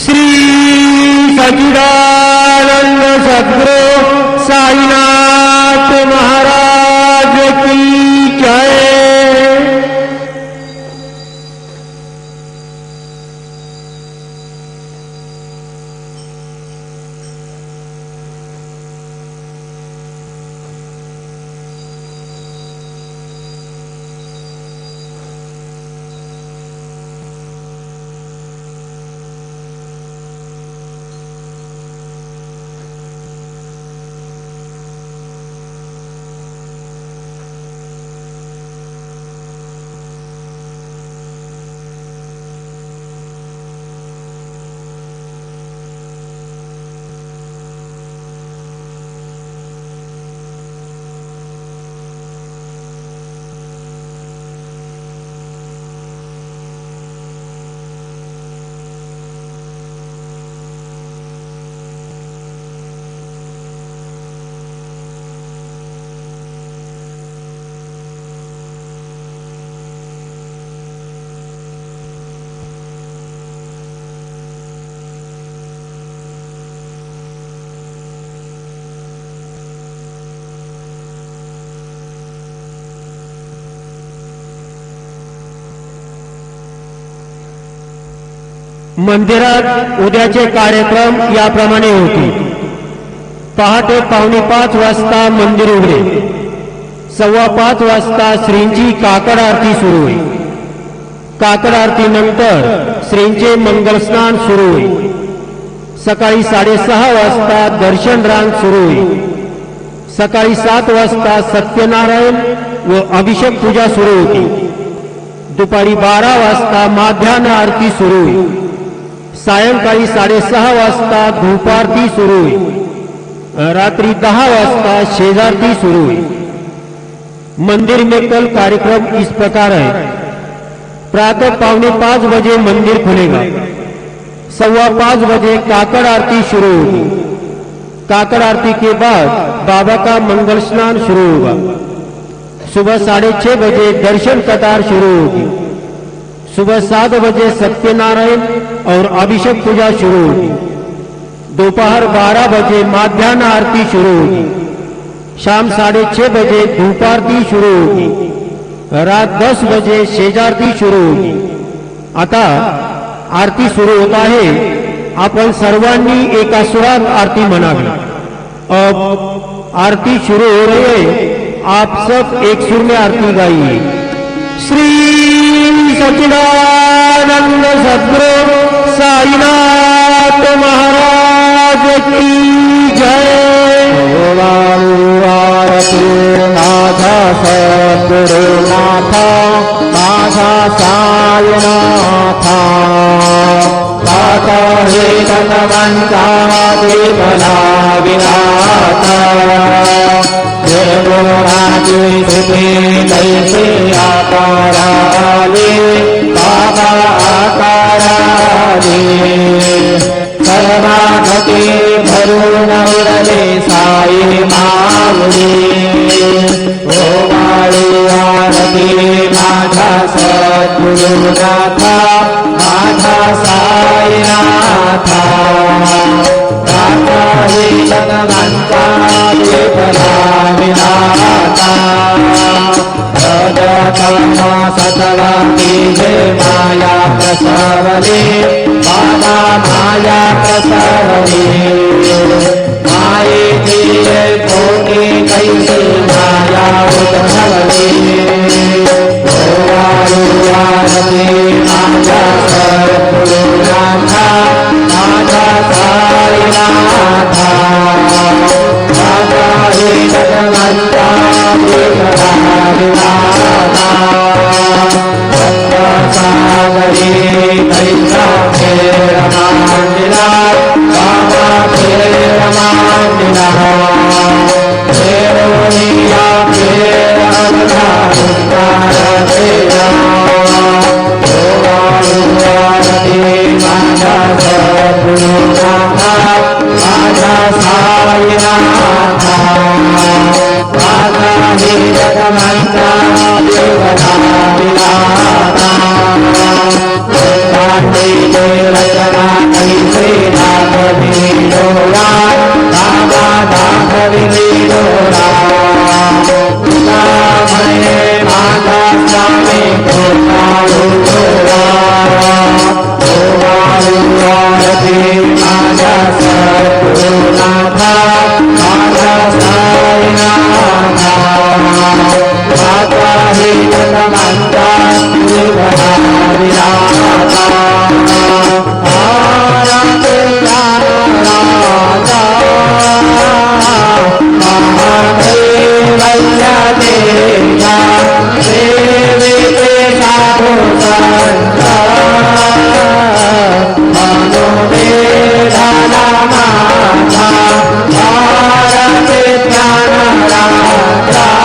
श्री सच्चिदानंद सद्गुरु साईनाथ महाराज की जय। मंदिरात उद्याचे कार्यक्रम याप्रमाणे होते। पहाटे 4:45 वाजता मंदिर उघडे। 5:15 वाजता श्रींची काकड आरती सुरू होईल। काकड आरती नंतर श्रींचे मंगलस्नान सुरू होईल। सकाळी 6:30 वाजता दर्शन रांग सुरू होईल। सकाळी 7 वाजता सत्यनारायण व अभिषेक पूजा सुरू होती। दुपारी 12 वाजता माध्यान्ह आरती सुरू होईल। सायंकाळी 6:30 वाजता धूपारती सुरू होईल। रात्री 10 वाजता शेजारती सुरू हुई। मंदिर में कल कार्यक्रम इस प्रकार है। प्रातः 4:45 बजे मंदिर खुलेगा। 5:15 बजे काकड़ आरती शुरू होगी। काकड़ आरती के बाद बाबा का मंगल स्नान शुरू होगा। सुबह 6:30 बजे दर्शन कतार शुरू होगी। सुबह 7 बजे सत्यनारायण और अभिषेक पूजा शुरू होगी। दोपहर 12 बजे माध्यान्ह आरती शुरू होगी। शाम 6:30 बजे धूपारती शुरू होगी। रात 10 बजे शेजारती शुरू होगी। आता आरती सुरू होता है। आपण सर्वांनी एका सुरात आरती म्हणावी। अब आरती शुरू हो रही है। आप सब एक सुर में आरती गाइए। श्री सच्चिदानंद सद्गुरु साईनाथ महाराज की जय। आरती नाथा सद्गुरु नाथा नाथा साईनाथा दाता हे भगवंता देवना विनाथा निर्गुणाची स्थिती कैसे आकाराले बाबा आकाराले सर्वागती भरून उरले साई माऊली। ओ वाळी आरती माझा सद्गुरुनाथा माझा साईनाथा दाता हे भगवंता देवना विनाथा सदकर्मा सतवा कीजे माया प्रसवले बाबा माया प्रसवले माये दिए कोटि कैसे माया उद्भवले। आरती माझा सद्गुरुनाथा माझा साईनाथा दाता हे भगवंता देवना विनाथा सागरे कैसा फेर मांडिला बाबा फेर मांडिला फेरोनिया फेर अवधा उद्धार फेरा। आरती माझा सद्गुरुनाथा माझा साईनाथा दाता हे भगवंता देवना विनाथा रचना कैसे Hallelujah.